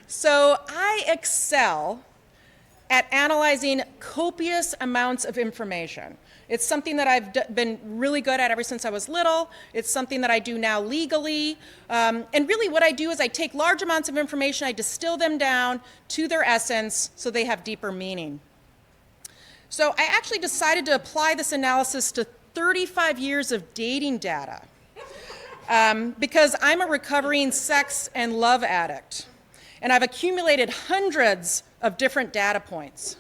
So I excel at analyzing copious amounts of information. It's something that I've been really good at ever since I was little. It's something that I do now legally. And really what I do is I take large amounts of information, I distill them down to their essence so they have deeper meaning. So I actually decided to apply this analysis to 35 years of dating data because I'm a recovering sex and love addict. And I've accumulated hundreds of different data points.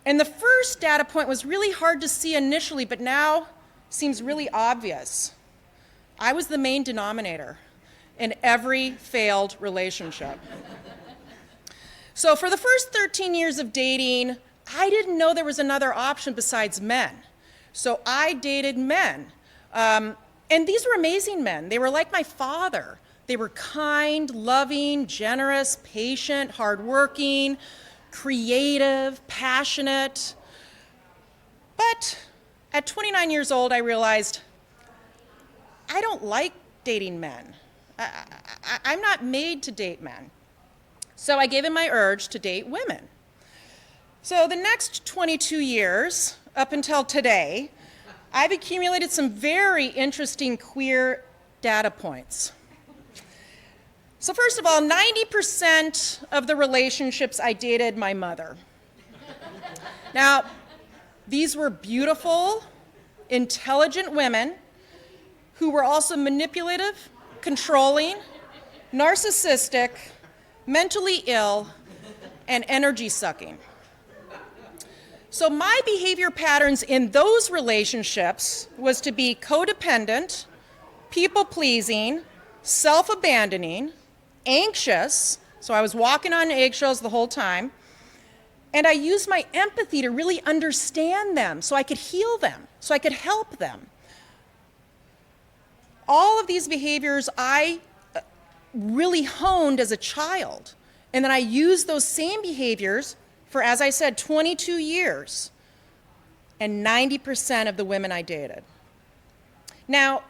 And the first data point was really hard to see initially, but now seems really obvious. I was the main denominator in every failed relationship. So for the first 13 years of dating, I didn't know there was another option besides men. So I dated men. And these were amazing men. They were like my father. They were kind, loving, generous, patient, hardworking, creative, passionate. But at 29 years old, I realized I don't like dating men. I'm not made to date men. So I gave in my urge to date women. So the next 22 years, up until today, I've accumulated some very interesting queer data points. So first of all, 90% of the relationships I dated my mother. Now, these were beautiful, intelligent women who were also manipulative, controlling, narcissistic, mentally ill, and energy-sucking. So my behavior patterns in those relationships was to be codependent, people-pleasing, self-abandoning, anxious, so I was walking on eggshells the whole time, and I used my empathy to really understand them so I could heal them, so I could help them. All of these behaviors I really honed as a child, and then I used those same behaviors for, as I said, 22 years, and 90% of the women I dated. Now,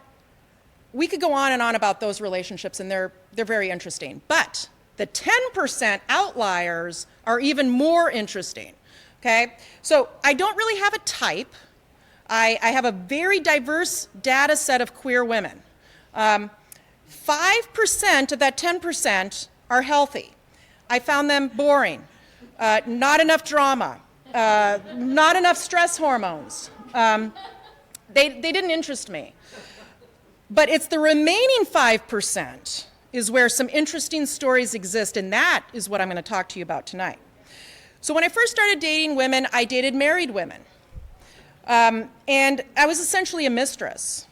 we could go on and on about those relationships, and they're very interesting. But the 10% outliers are even more interesting, okay? So I don't really have a type. I have a very diverse data set of queer women. 5% of that 10% are healthy. I found them boring, not enough drama, not enough stress hormones. They didn't interest me. But it's the remaining 5% is where some interesting stories exist, and that is what I'm going to talk to you about tonight. So when I first started dating women, I dated married women. And I was essentially a mistress.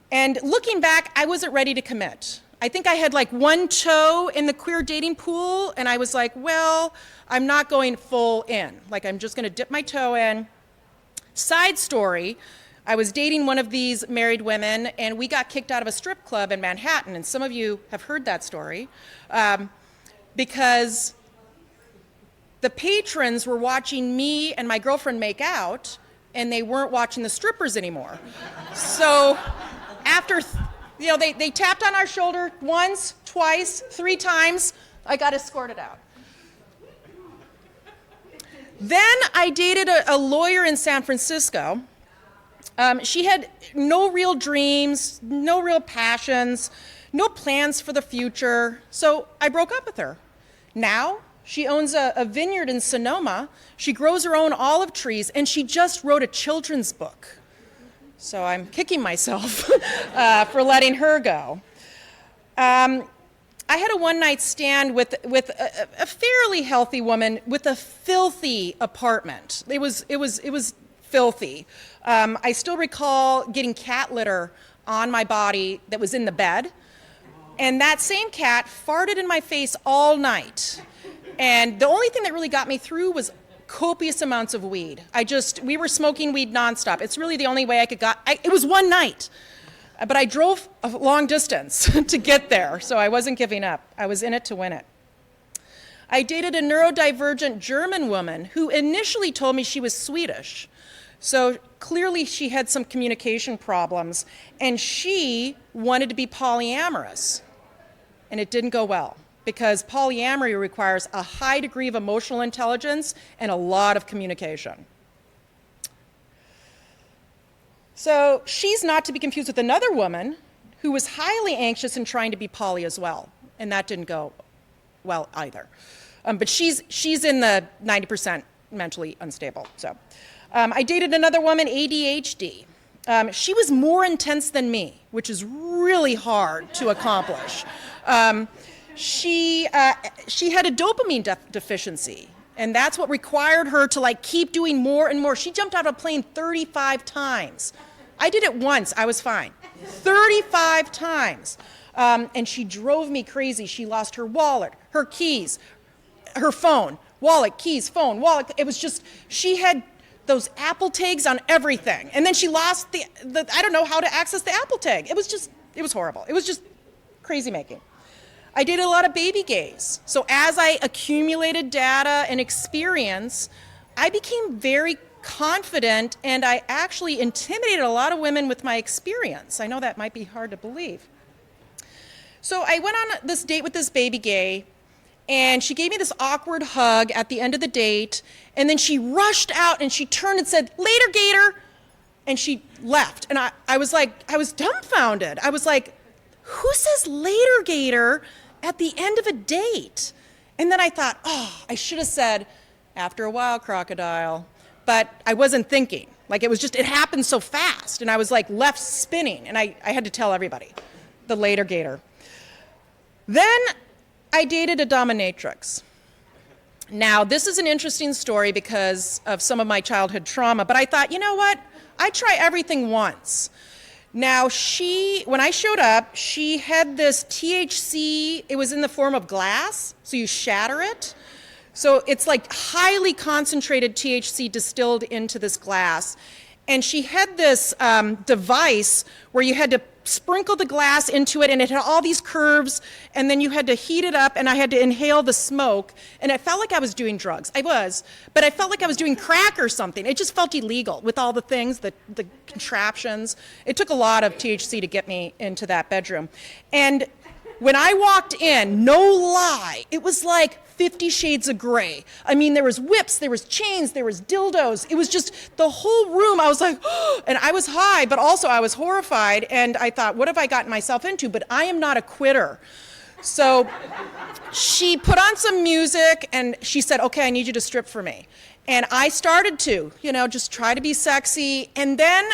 And looking back, I wasn't ready to commit. I think I had like one toe in the queer dating pool, and I was like, well, I'm not going full in. Like, I'm just going to dip my toe in. Side story, I was dating one of these married women, and we got kicked out of a strip club in Manhattan, and some of you have heard that story, because the patrons were watching me and my girlfriend make out, and they weren't watching the strippers anymore. So after, they tapped on our shoulder once, twice, 3 times, I got escorted out. Then I dated a lawyer in San Francisco. She had no real dreams, no real passions, no plans for the future, so I broke up with her. Now, she owns a vineyard in Sonoma, she grows her own olive trees, and she just wrote a children's book. So I'm kicking myself for letting her go. I had a one-night stand with a fairly healthy woman with a filthy apartment. It was filthy. I still recall getting cat litter on my body that was in the bed, and that same cat farted in my face all night. And the only thing that really got me through was copious amounts of weed. We were smoking weed nonstop. It's really the only way I could it was one night, but I drove a long distance to get there, so I wasn't giving up. I was in it to win it. I dated a neurodivergent German woman who initially told me she was Swedish. So clearly she had some communication problems, and she wanted to be polyamorous. And it didn't go well, because polyamory requires a high degree of emotional intelligence and a lot of communication. So she's not to be confused with another woman who was highly anxious and trying to be poly as well, and that didn't go well either. But she's in the 90% mentally unstable. So I dated another woman, ADHD. She was more intense than me, which is really hard to accomplish. She had a dopamine deficiency, and that's what required her to like keep doing more and more. She jumped out of a plane 35 times. I did it once, I was fine. 35 times. And she drove me crazy. She lost her wallet, her keys, her phone, wallet, keys, phone, wallet. It was just, she had those Apple tags on everything. And then she lost the I don't know how to access the Apple tag. It was horrible. It was just crazy making. I dated a lot of baby gays. So as I accumulated data and experience, I became very confident, and I actually intimidated a lot of women with my experience. I know that might be hard to believe. So I went on this date with this baby gay, and she gave me this awkward hug at the end of the date, and then she rushed out and she turned and said, "Later, Gator," and she left. And I was dumbfounded. I was like, who says "later, Gator" at the end of a date? And then I thought, oh, I should have said, "After a while, crocodile." But I wasn't thinking. Like, it happened so fast, and I was like left spinning, and I had to tell everybody, the "later, Gator." Then I dated a dominatrix. Now, this is an interesting story because of some of my childhood trauma, but I thought, you know what? I'd try everything once. Now, when I showed up, she had this THC, it was in the form of glass, so you shatter it. So it's like highly concentrated THC distilled into this glass. And she had this device where you had to sprinkle the glass into it, and it had all these curves, and then you had to heat it up, and I had to inhale the smoke, and it felt like I was doing drugs. I was, but I felt like I was doing crack or something. It just felt illegal with all the things, the contraptions. It took a lot of THC to get me into that bedroom. And when I walked in, no lie, it was like 50 Shades of Grey. I mean, there was whips, there was chains, there was dildos. It was just the whole room. I was like, oh, and I was high, but also I was horrified. And I thought, what have I gotten myself into? But I am not a quitter. So she put on some music and she said, "Okay, I need you to strip for me." And I started to, just try to be sexy. And then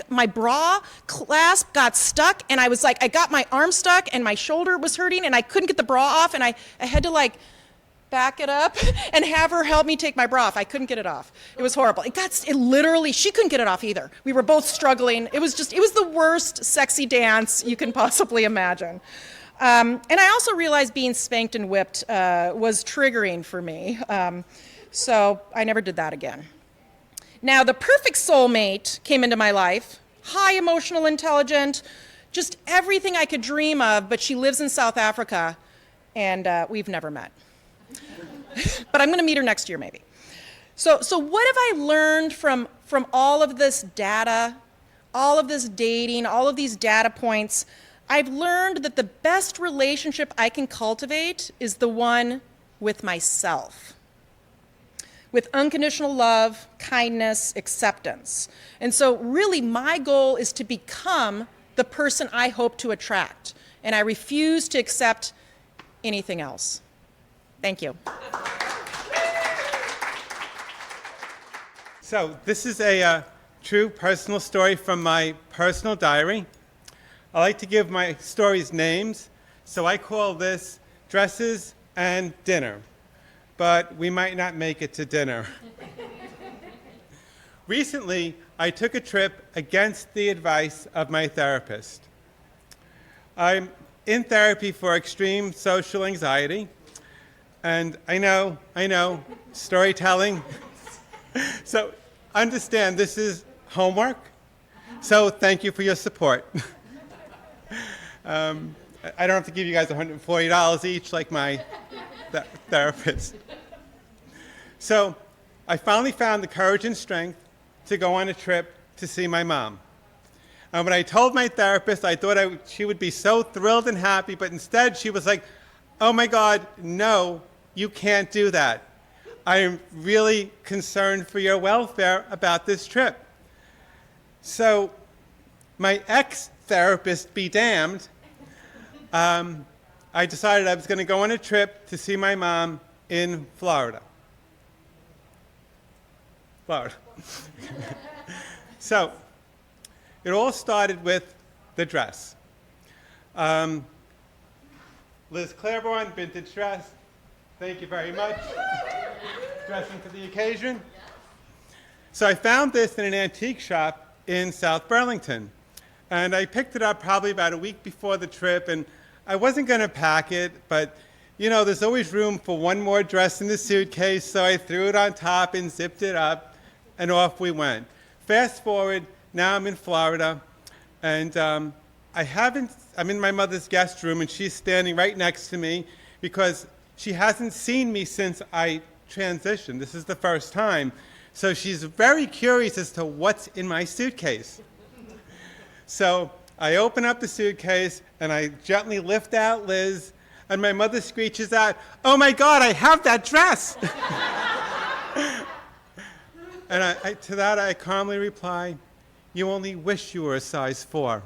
my bra clasp got stuck, and I was like, I got my arm stuck and my shoulder was hurting, and I couldn't get the bra off, and I had to back it up and have her help me take my bra off. I couldn't get it off. It was horrible. It literally, she couldn't get it off either. We were both struggling. It was the worst sexy dance you can possibly imagine. And I also realized being spanked and whipped was triggering for me. So I never did that again. Now, the perfect soulmate came into my life, high emotional intelligent, just everything I could dream of, but she lives in South Africa, and we've never met. But I'm going to meet her next year, maybe. So what have I learned from all of this data, all of this dating, all of these data points? I've learned that the best relationship I can cultivate is the one with myself, with unconditional love, kindness, acceptance. And so really my goal is to become the person I hope to attract, and I refuse to accept anything else. Thank you. So this is a true personal story from my personal diary. I like to give my stories names, so I call this Dresses and Dinner, but we might not make it to dinner. Recently, I took a trip against the advice of my therapist. I'm in therapy for extreme social anxiety, and I know, storytelling. So understand this is homework, so thank you for your support. I don't have to give you guys $140 each like my therapist. So I finally found the courage and strength to go on a trip to see my mom. And when I told my therapist, I thought she would be so thrilled and happy, but instead she was like, oh my God, no, you can't do that. I am really concerned for your welfare about this trip. So my ex-therapist be damned, I decided I was going to go on a trip to see my mom in Florida. So it all started with the dress. Liz Claiborne, vintage dress. Thank you very much. Dressing for the occasion. So I found this in an antique shop in South Burlington. And I picked it up probably about a week before the trip, and I wasn't going to pack it, but you know, there's always room for one more dress in the suitcase, so I threw it on top and zipped it up, and off we went. Fast forward, now I'm in Florida, and I'm in my mother's guest room, and she's standing right next to me because she hasn't seen me since I transitioned. This is the first time. So she's very curious as to what's in my suitcase. So I open up the suitcase, and I gently lift out Liz, and my mother screeches out, oh my God, I have that dress! And to that I calmly reply, you only wish you were a size 4.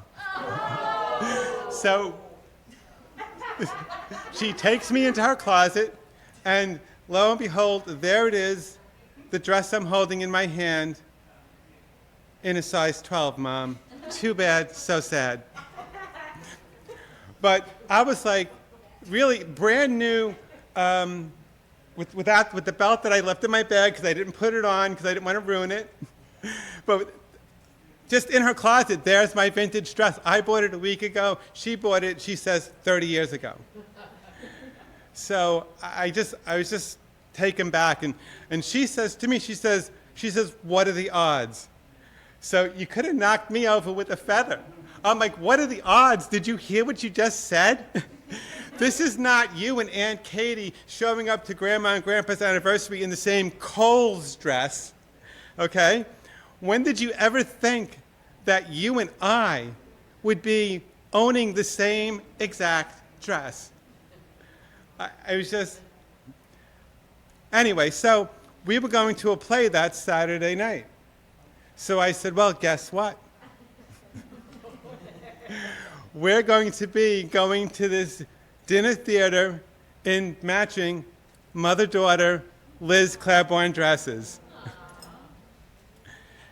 So she takes me into her closet, and lo and behold, there it is, the dress I'm holding in my hand, in a size 12, Mom. Too bad, so sad. But I was like, really brand new, with the belt that I left in my bag because I didn't put it on because I didn't want to ruin it. But just in her closet, there's my vintage dress. I bought it a week ago. She bought it, she says, 30 years ago. So I was just taken back. And she says to me, she says, what are the odds? So you could have knocked me over with a feather. I'm like, what are the odds? Did you hear what you just said? This is not you and Aunt Katie showing up to Grandma and Grandpa's anniversary in the same Kohl's dress, okay? When did you ever think that you and I would be owning the same exact dress? I was just... Anyway, so we were going to a play that Saturday night. So I said, well, guess what? We're going to be going to this dinner theater in matching mother-daughter Liz Claiborne dresses.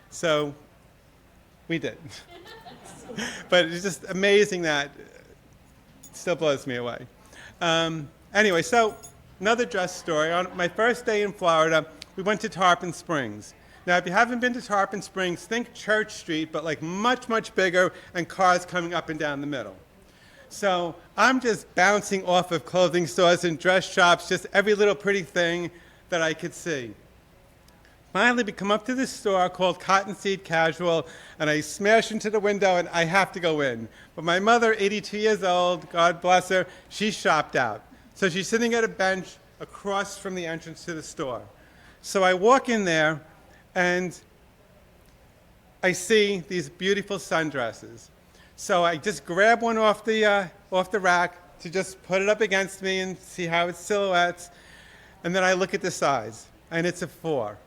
So we did. But it's just amazing that it still blows me away. Anyway, so another dress story. On my first day in Florida, we went to Tarpon Springs. Now, if you haven't been to Tarpon Springs, think Church Street, but like much, much bigger, and cars coming up and down the middle. So I'm just bouncing off of clothing stores and dress shops, just every little pretty thing that I could see. Finally, we come up to this store called Cottonseed Casual, and I smash into the window, and I have to go in. But my mother, 82 years old, God bless her, she's shopped out. So she's sitting at a bench across from the entrance to the store. So I walk in there, and I see these beautiful sundresses. So I just grab one off the rack to just put it up against me and see how it silhouettes. And then I look at the size, and it's a 4.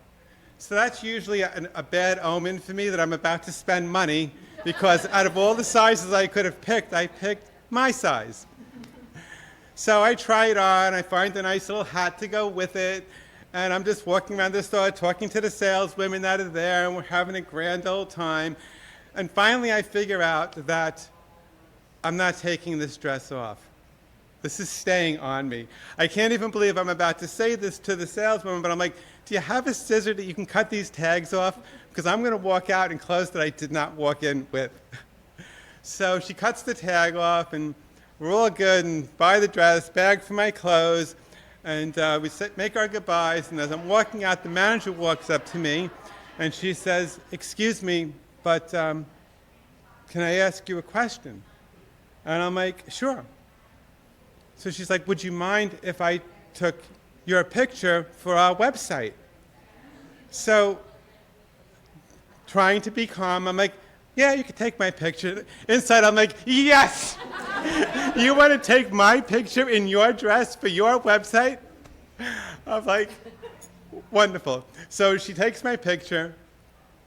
So that's usually a bad omen for me that I'm about to spend money, because out of all the sizes I could have picked, I picked my size. So I try it on, I find a nice little hat to go with it, and I'm just walking around the store talking to the saleswomen that are there, and we're having a grand old time. And finally I figure out that I'm not taking this dress off. This is staying on me. I can't even believe I'm about to say this to the saleswoman, but I'm like, do you have a scissor that you can cut these tags off? Because I'm going to walk out in clothes that I did not walk in with. So she cuts the tag off, and we're all good, and buy the dress, bag for my clothes, and we make our goodbyes. And as I'm walking out, the manager walks up to me, and she says, excuse me, but can I ask you a question? And I'm like, sure. So she's like, would you mind if I took your picture for our website? So trying to be calm. I'm like, yeah, you can take my picture. Inside, I'm like, yes! You want to take my picture in your dress for your website? I'm like, wonderful. So she takes my picture.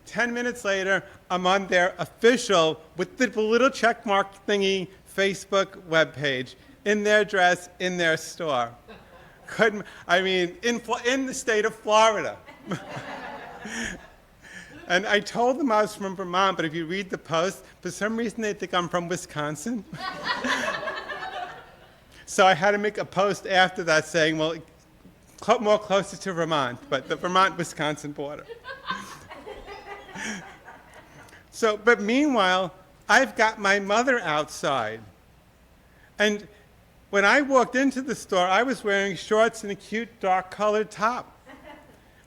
10 minutes later, I'm on their official, with the little check mark thingy, Facebook webpage, in their dress, in their store. In the state of Florida. And I told them I was from Vermont, but if you read the post, for some reason they think I'm from Wisconsin. So I had to make a post after that saying, well, more closer to Vermont, but the Vermont-Wisconsin border. But meanwhile, I've got my mother outside. And when I walked into the store, I was wearing shorts and a cute dark-colored top.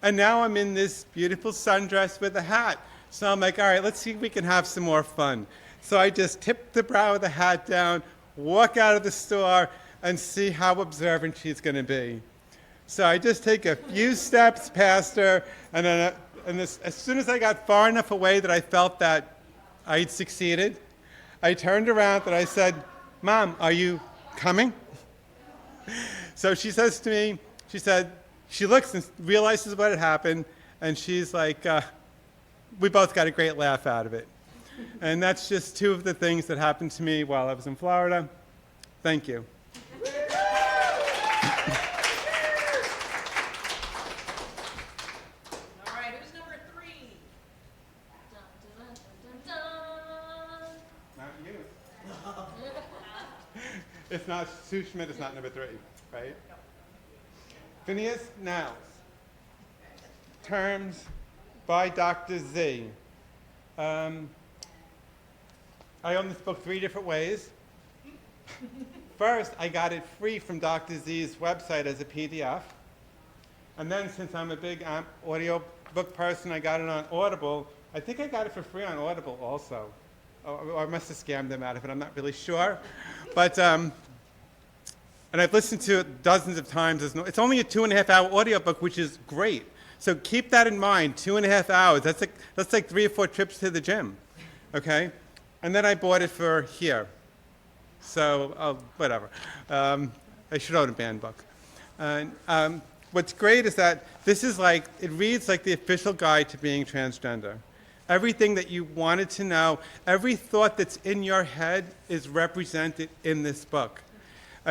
And now I'm in this beautiful sundress with a hat. So I'm like, all right, let's see if we can have some more fun. So I just tip the brow of the hat down, walk out of the store, and see how observant she's going to be. So I just take a few steps past her, and then as soon as I got far enough away that I felt that I'd succeeded, I turned around and I said, Mom, are you coming? So she says to me, she looks and realizes what had happened, and she's like, we both got a great laugh out of it. And that's just two of the things that happened to me while I was in Florida. Thank you. It's not Sue Schmidt, it's not number 3, right? No. Phineas Nouns. Terms by Dr. Z. I own this book 3 different ways. First, I got it free from Dr. Z's website as a PDF. And then, since I'm a big audio book person, I got it on Audible. I think I got it for free on Audible also. Or I must have scammed them out of it, I'm not really sure. But, and I've listened to it dozens of times. It's only a 2.5-hour audiobook, which is great. So keep that in mind, 2.5 hours. That's like 3 or 4 trips to the gym, okay? And then I bought it for here. So, whatever. I should own a banned book. What's great is that this is like, it reads like the official guide to being transgender. Everything that you wanted to know, every thought that's in your head is represented in this book.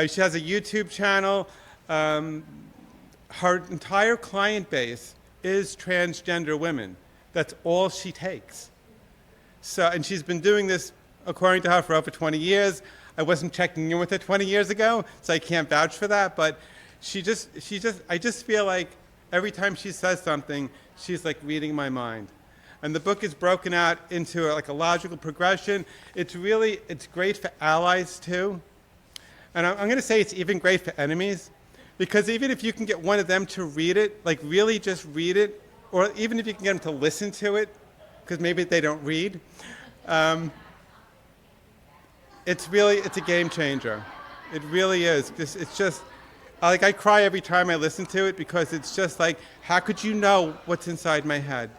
She has a YouTube channel. Her entire client base is transgender women. That's all she takes. So, and she's been doing this, according to her, for over 20 years. I wasn't checking in with her 20 years ago, so I can't vouch for that, but I just feel like every time she says something, she's like reading my mind. And the book is broken out into like a logical progression. It's great for allies too. And I'm going to say it's even great for enemies, because even if you can get one of them to read it, like really just read it, or even if you can get them to listen to it, because maybe they don't read, it's a game changer. It really is. It's just, like I cry every time I listen to it, because it's just like, how could you know what's inside my head?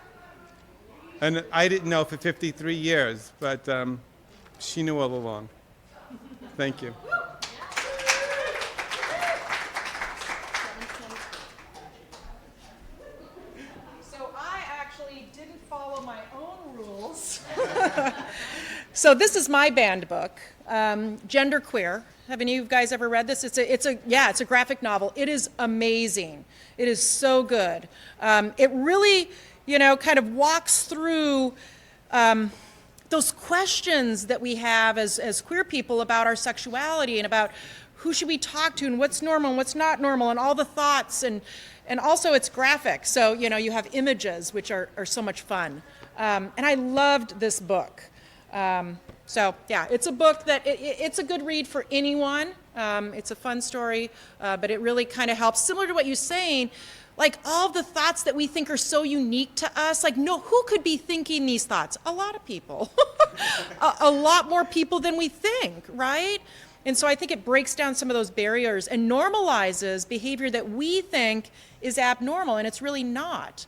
And I didn't know for 53 years, but she knew all along. Thank you. So I actually didn't follow my own rules. So this is my banned book, Genderqueer. Have any of you guys ever read this? It's a graphic novel. It is amazing. It is so good. It really, kind of walks through those questions that we have as queer people about our sexuality and about who should we talk to and what's normal and what's not normal and all the thoughts, and also it's graphic. So, you have images, which are so much fun. And I loved this book. So yeah, it's a book that it's a good read for anyone. It's a fun story, but it really kind of helps. Similar to what you're saying, like all of the thoughts that we think are so unique to us, like who could be thinking these thoughts? A lot of people, a lot more people than we think, right? And so I think it breaks down some of those barriers and normalizes behavior that we think is abnormal, and it's really not.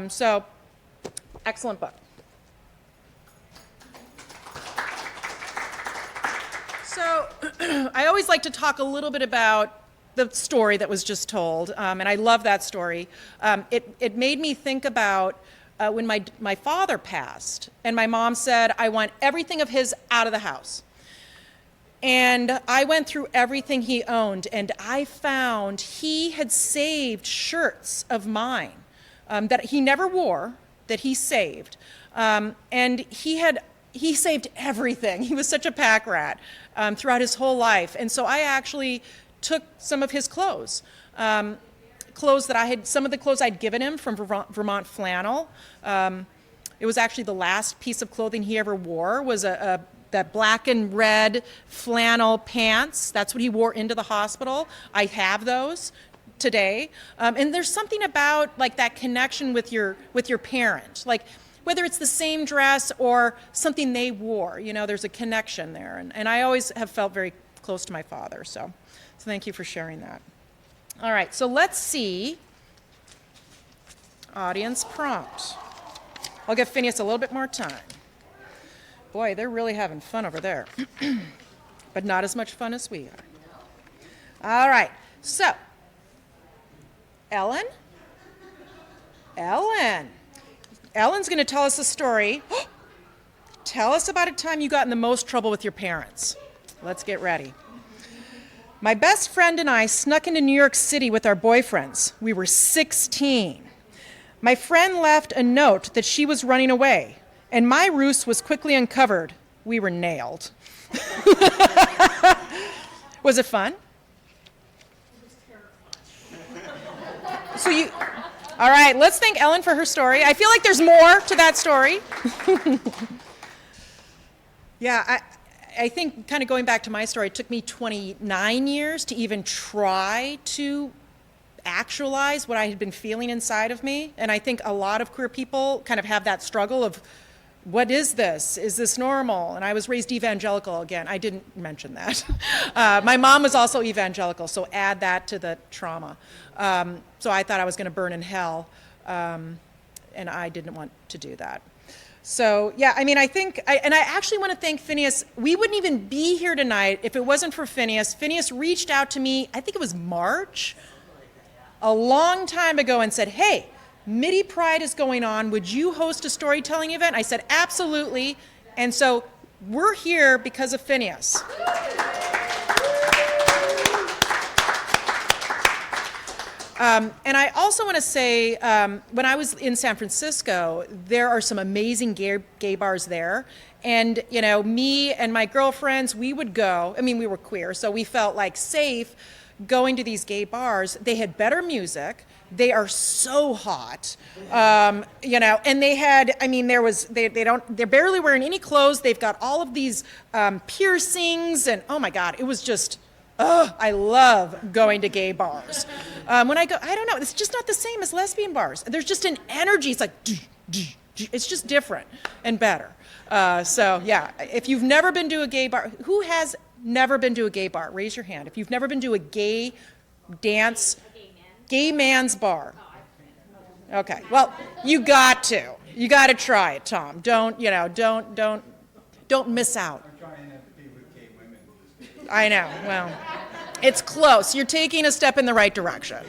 So excellent book. I always like to talk a little bit about the story that was just told, and I love that story. It made me think about when my father passed, and my mom said, I want everything of his out of the house. And I went through everything he owned, and I found he had saved shirts of mine that he never wore, that he saved. And he saved everything. He was such a pack rat throughout his whole life. And so I actually took some of his clothes. Some of the clothes I'd given him from Vermont flannel. It was actually the last piece of clothing he ever wore was that black and red flannel pants. That's what he wore into the hospital. I have those today. And there's something about like that connection with your parent. Like whether it's the same dress or something they wore, there's a connection there. And I always have felt very close to my father. So thank you for sharing that. All right, so let's see. Audience prompt. I'll give Phineas a little bit more time. Boy, they're really having fun over there. But not as much fun as we are. All right, so Ellen's going to tell us a story. Tell us about a time you got in the most trouble with your parents. Let's get ready. My best friend and I snuck into New York City with our boyfriends. We were 16. My friend left a note that she was running away, and my ruse was quickly uncovered. We were nailed. Was it fun? All right, let's thank Ellen for her story. I feel like there's more to that story. Yeah, I think kind of going back to my story, it took me 29 years to even try to actualize what I had been feeling inside of me. And I think a lot of queer people kind of have that struggle of, what is this? Is this normal? And I was raised evangelical again. I didn't mention that. My mom was also evangelical, so add that to the trauma. So I thought I was going to burn in hell, and I didn't want to do that. So yeah, I mean, I actually want to thank Phineas. We wouldn't even be here tonight if it wasn't for Phineas. Phineas reached out to me, I think it was March, a long time ago and said, hey, Midi Pride is going on. Would you host a storytelling event? I said, absolutely. And so we're here because of Phineas. And I also want to say, when I was in San Francisco, there are some amazing gay bars there. And, me and my girlfriends, we would go. I mean, we were queer, so we felt like safe going to these gay bars. They had better music. They are so hot, and they had, I mean, they're barely wearing any clothes. They've got all of these piercings, and oh my God, it was just, I love going to gay bars. When I go, I don't know, it's just not the same as lesbian bars. There's just an energy. It's like, it's just different and better. So yeah, if you've never been to a gay bar, who has never been to a gay bar? Raise your hand. If you've never been to a gay man's bar. Okay, well, you got to try it, Tom. Don't miss out. I'm trying not to be with gay women. I know, well, it's close. You're taking a step in the right direction.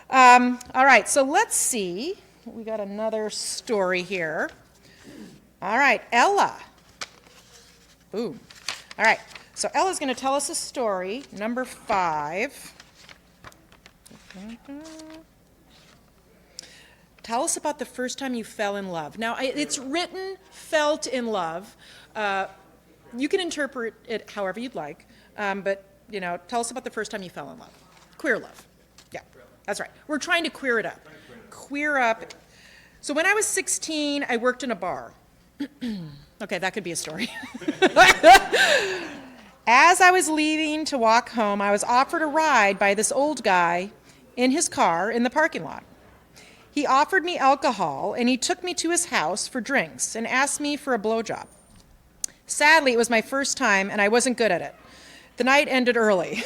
All right, so let's see. We got another story here. All right, Ella. Ooh, all right. So Ella's going to tell us a story, number 5. Tell us about the first time you fell in love. Now, it's written, felt in love. You can interpret it however you'd like, but, tell us about the first time you fell in love. Queer love. Yeah, that's right. We're trying to queer it up. Queer up. So when I was 16, I worked in a bar. Okay, that could be a story. As I was leaving to walk home, I was offered a ride by this old guy in his car in the parking lot. He offered me alcohol, and he took me to his house for drinks and asked me for a blowjob. Sadly, it was my first time, and I wasn't good at it. The night ended early.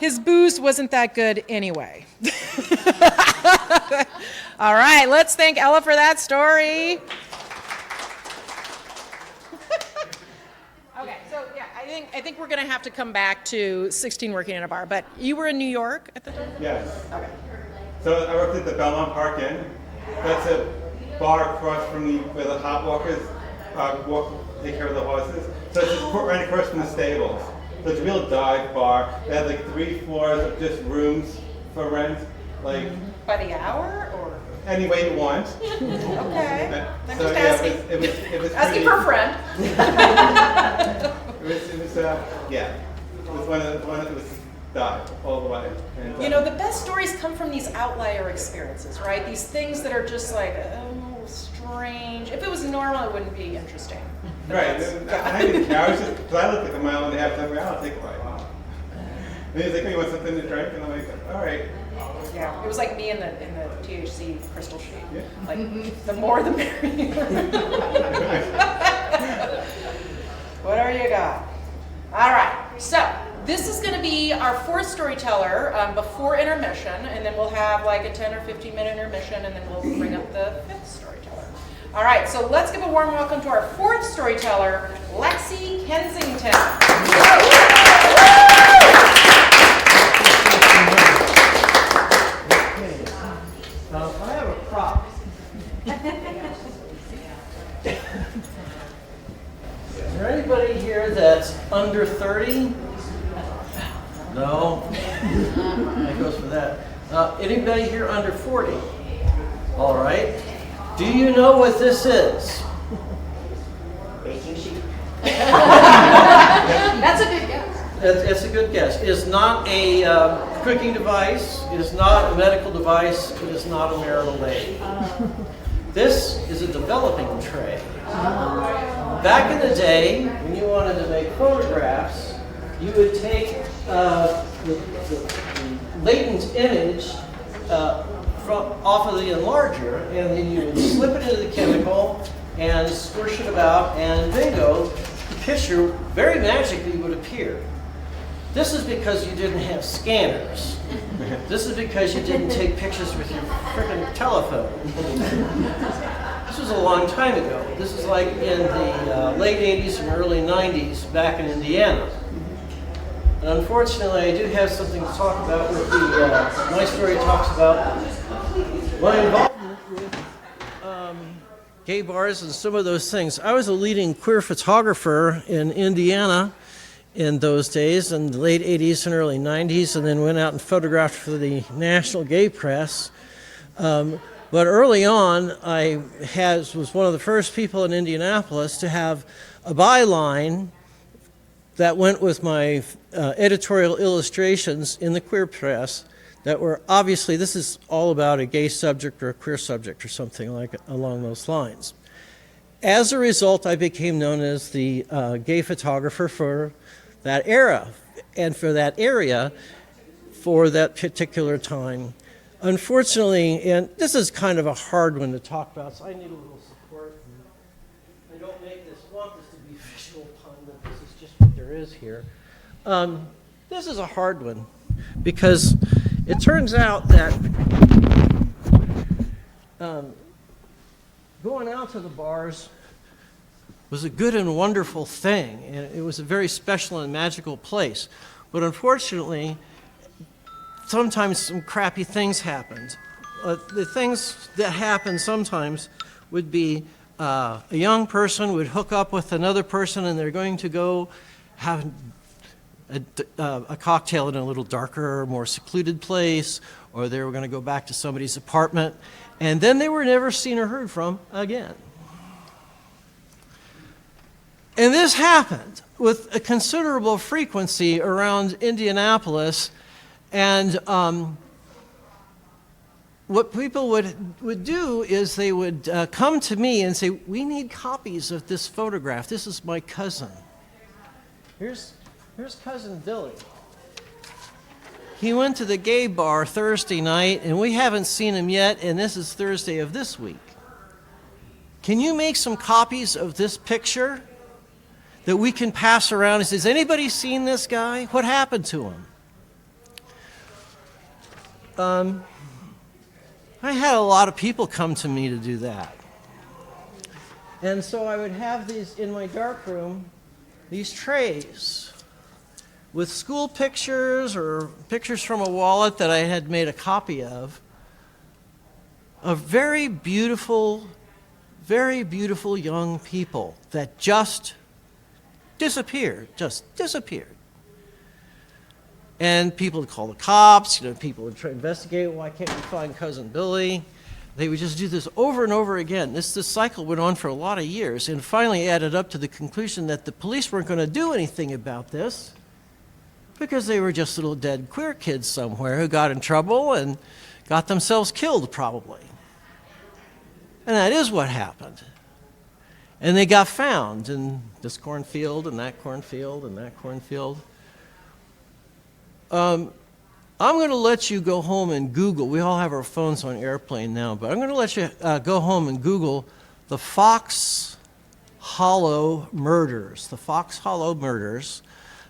His booze wasn't that good anyway. All right, let's thank Ella for that story. Okay. we're going to have to come back to 16 working in a bar, but you were in New York at the time? Yes. Okay. So I worked at the Belmont Park Inn. That's a bar across from where the hot walkers take care of the horses. So it's just right across from the stables. So it's a real dive bar. They had like 3 floors of just rooms for rent. Like By the hour or? any way you want. Okay. I'm So just yeah, asking. it was Asking pretty, for a friend. yeah. It was it was dive all the way. And, You know, the best stories come from these outlier experiences, right? These things that are just like, oh, strange. If it was normal, it wouldn't be interesting. But right. that's- I didn't care. I was just because I looked like a mile and a half. So I'll take a bite. And he's like, "Oh, you want something to drink?" And I'm like, "All right." Yeah, it was like me in the THC crystal sheet. Yeah. Like the more the merrier. Whatever you got. All right. So this is going to be our 4th storyteller before intermission, and then we'll have like a 10 or 15-minute intermission, and then we'll bring up the 5th storyteller. All right. So let's give a warm welcome to our 4th storyteller, Lexi Kensington. I have a prop. Is there anybody here that's under 30? No? That goes for that. Anybody here under 40? All right. Do you know what this is? Baking sheet. That's a good guess. It's a good guess. It's not a cooking device. It is not a medical device. It is not a marital aid. This is a developing tray. Back in the day, when you wanted to make photographs, you would take the latent image off of the enlarger, and then you would slip it into the chemical and squish it about, and bingo, the picture very magically would appear. This is because you didn't have scanners. This is because you didn't take pictures with your frickin' telephone. This was a long time ago. This is like in the late 80s and early 90s back in Indiana. And unfortunately, I do have something to talk about with my story talks about my involvement with gay bars and some of those things. I was a leading queer photographer in Indiana in those days, in the late 80s and early 90s, and then went out and photographed for the National Gay Press. But early on, I was one of the first people in Indianapolis to have a byline that went with my editorial illustrations in the queer press that were obviously, this is all about a gay subject or a queer subject or something like along those lines. As a result, I became known as the gay photographer for that era and for that area for that particular time. Unfortunately, and this is kind of a hard one to talk about, so I need a little support. I don't want this to be visual pun, but this is just what there is here. This is a hard one because it turns out that going out to the bars was a good and wonderful thing, and it was a very special and magical place. But unfortunately, sometimes some crappy things happened. The things that happened sometimes would be a young person would hook up with another person, and they're going to go have a cocktail in a little darker, more secluded place, or they were going to go back to somebody's apartment, and then they were never seen or heard from again. And this happened with a considerable frequency around Indianapolis, and what people would do is they would come to me and say, "We need copies of this photograph. This is my cousin. Here's cousin Billy. He went to the gay bar Thursday night, and we haven't seen him yet, and this is Thursday of this week. Can you make some copies of this picture that we can pass around and say, has anybody seen this guy? What happened to him?" I had a lot of people come to me to do that. And so I would have these in my darkroom, these trays with school pictures or pictures from a wallet that I had made a copy of very beautiful young people that just disappeared. And people would call the cops, people would try to investigate, why can't we find Cousin Billy? They would just do this over and over again. This cycle went on for a lot of years, and finally added up to the conclusion that the police weren't going to do anything about this because they were just little dead queer kids somewhere who got in trouble and got themselves killed, probably. And that is what happened. And they got found in this cornfield and that cornfield and that cornfield. I'm going to let you go home and Google. We all have our phones on airplane now, but I'm going to let you go home and Google the Fox Hollow murders. The Fox Hollow murders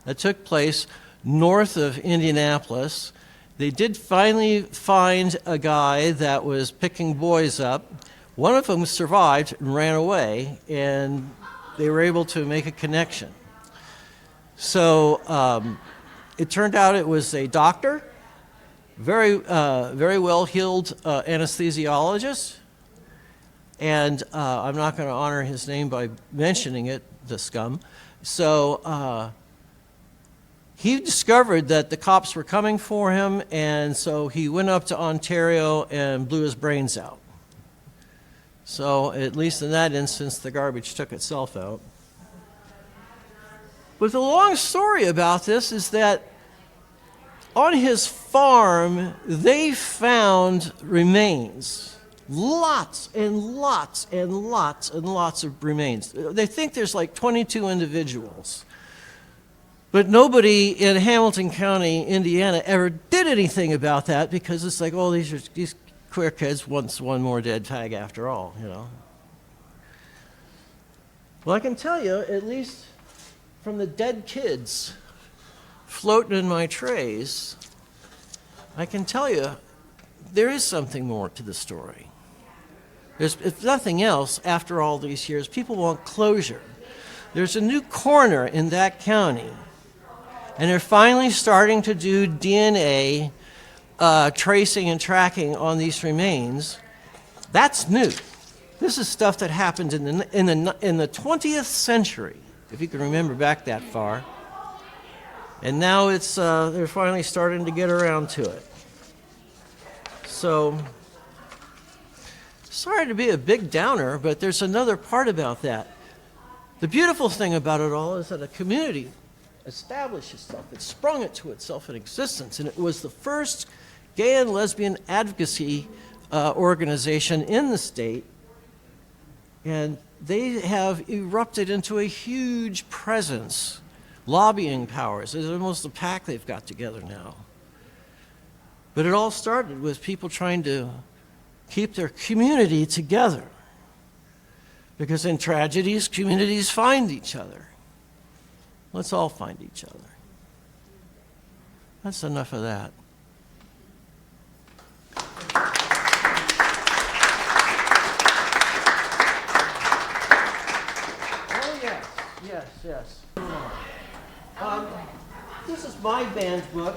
that took place north of Indianapolis. They did finally find a guy that was picking boys up. One of them survived and ran away, and they were able to make a connection. So it turned out it was a doctor, very well-heeled anesthesiologist, and I'm not going to honor his name by mentioning it, the scum. So he discovered that the cops were coming for him, and so he went up to Ontario and blew his brains out. So at least in that instance, the garbage took itself out. But the long story about this is that on his farm, they found remains. Lots and lots and lots and lots of remains. They think there's like 22 individuals. But nobody in Hamilton County, Indiana, ever did anything about that because it's like, oh, these queer kids wants one more dead fag after all, Well, I can tell you, at least from the dead kids floating in my trays, I can tell you there is something more to the story. If nothing else, after all these years, people want closure. There's a new coroner in that county, and they're finally starting to do DNA tracing and tracking on these remains. That's new. This is stuff that happened in the 20th century, if you can remember back that far. And now it's they're finally starting to get around to it. So, sorry to be a big downer, but there's another part about that. The beautiful thing about it all is that a community established itself. It sprung it to itself in existence, and it was the first gay and lesbian advocacy organization in the state, and they have erupted into a huge presence, lobbying powers. It's almost a pack they've got together now. But it all started with people trying to keep their community together, because in tragedies, communities find each other. Let's all find each other. That's enough of that. Yes. This is my band book,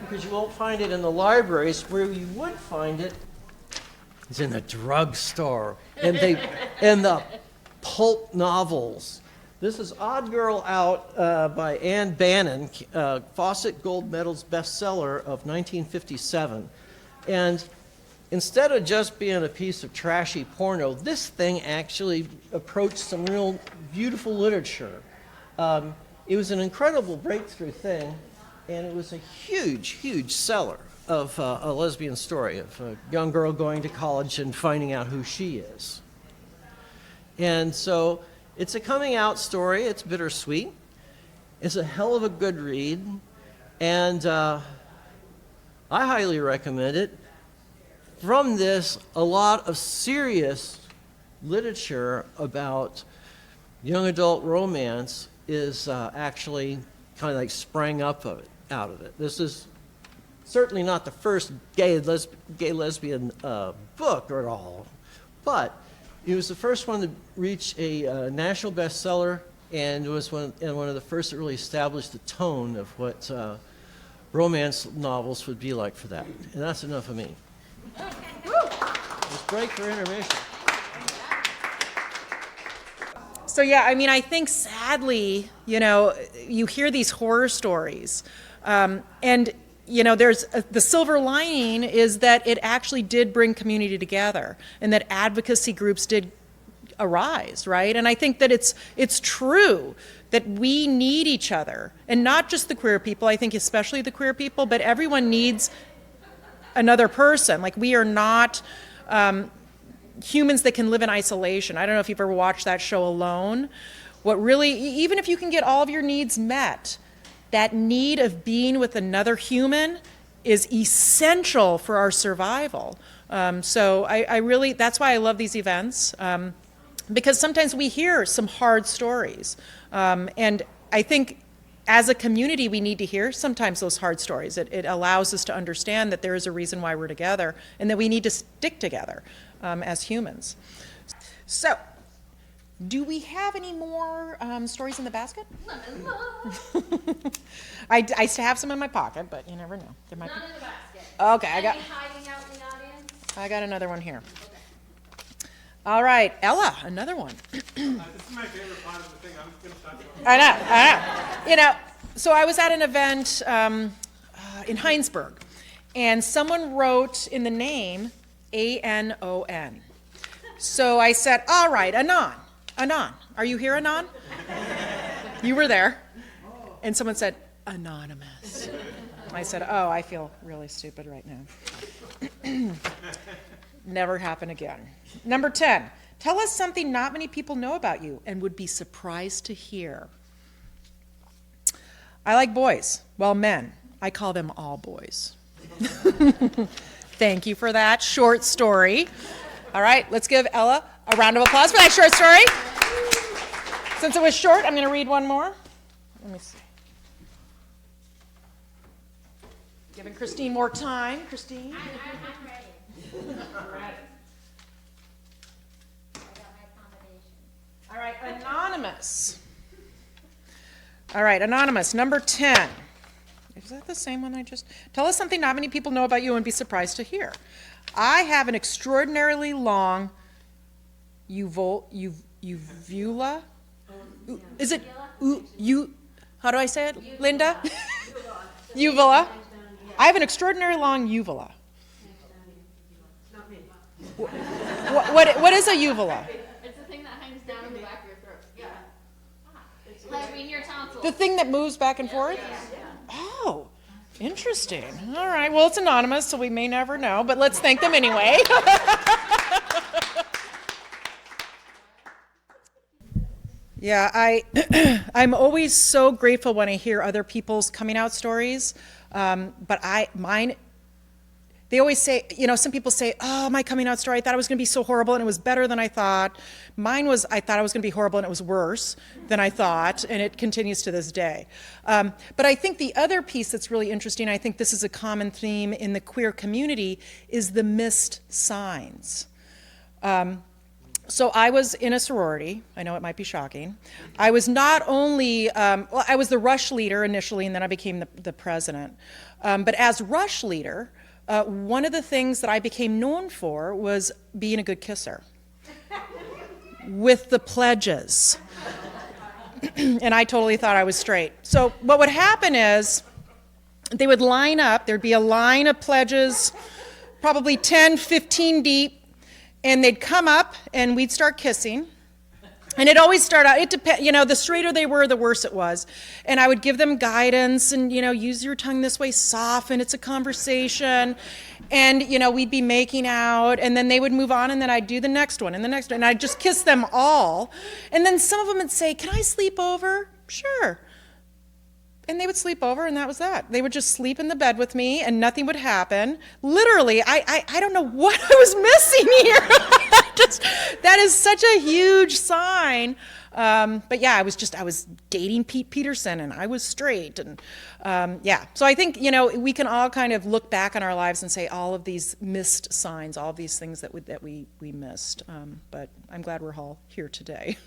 because you won't find it in the libraries. Where you would find it is in the drugstore and the pulp novels. This is Odd Girl Out by Anne Bannon, Fawcett Gold Medals bestseller of 1957. And instead of just being a piece of trashy porno, this thing actually approached some real beautiful literature. It was an incredible breakthrough thing, and it was a huge, huge seller of a lesbian story, of a young girl going to college and finding out who she is. And so it's a coming out story. It's bittersweet. It's a hell of a good read, and I highly recommend it. From this, a lot of serious literature about young adult romance is actually kind of like sprang up out of it. This is certainly not the first gay lesbian book at all, but it was the first one to reach a national bestseller and was one of the first that really established the tone of what romance novels would be like for that. And that's enough of me. Let's break for intermission. So yeah, I mean, I think sadly, you hear these horror stories, and there's the silver lining is that it actually did bring community together, and that advocacy groups did arise, right? And I think that it's true that we need each other, and not just the queer people. I think especially the queer people, but everyone needs another person. Like, we are not humans that can live in isolation. I don't know if you've ever watched that show Alone. What really, even if you can get all of your needs met, that need of being with another human is essential for our survival. So I really, that's why I love these events, because sometimes we hear some hard stories. And I think as a community, we need to hear sometimes those hard stories. It allows us to understand that there is a reason why we're together, and that we need to stick together as humans. So, do we have any more stories in the basket? I still have some in my pocket, but you never know. There might None be. in the basket. Okay, Any hiding out in the audience? I got another one here. All right, Ella, another one. This is my favorite part of the thing. I'm just going to stop. I know. So I was at an event in Heinsberg, and someone wrote in the name A-N-O-N. So I said, all right, Anon. Anon. Are you here, Anon? You were there. And someone said, anonymous. I said, oh, I feel really stupid right now. Never happen again. Number 10, tell us something not many people know about you and would be surprised to hear. I like boys. Well, men. I call them all boys. Thank you for that short story. All right, let's give Ella a round of applause for that short story. Since it was short, I'm going to read one more. Let me see. Giving Christine more time. Christine? I'm ready. I got my accommodation. All right, Anonymous. All right, Anonymous, number 10. Is that the same one I just? Tell us something not many people know about you and be surprised to hear. I have an extraordinarily long uvula. Is it how do I say it, Linda? Uvula. I have an extraordinarily long uvula. What is a uvula? It's the thing that hangs down in the back of your throat. Yeah. Like in your tonsils. The thing that moves back and forth? Oh, interesting. All right, well, it's anonymous, so we may never know, but let's thank them anyway. Yeah, I'm always so grateful when I hear other people's coming out stories, but mine, they always say, some people say, oh, my coming out story, I thought it was going to be so horrible and it was better than I thought. Mine was, I thought it was going to be horrible and it was worse than I thought, and it continues to this day. But I think the other piece that's really interesting, I think this is a common theme in the queer community, is the missed signs. So I was in a sorority. I know it might be shocking. I was not only, I was the rush leader initially, and then I became the president. But as rush leader, one of the things that I became known for was being a good kisser with the pledges. And I totally thought I was straight. So what would happen is they would line up. There'd be a line of pledges, probably 10, 15 deep. And they'd come up, and we'd start kissing. And it always started out, it depends, the straighter they were, the worse it was. And I would give them guidance and, use your tongue this way, soften, it's a conversation. And, we'd be making out, and then they would move on, and then I'd do the next one, and the next one. And I'd just kiss them all. And then some of them would say, can I sleep over? Sure. And they would sleep over, and that was that. They would just sleep in the bed with me, and nothing would happen. Literally, I don't know what I was missing here. That is such a huge sign. But yeah, I was dating Pete Peterson, and I was straight, and yeah. So I think we can all kind of look back on our lives and say all of these missed signs, all of these things that we missed. But I'm glad we're all here today.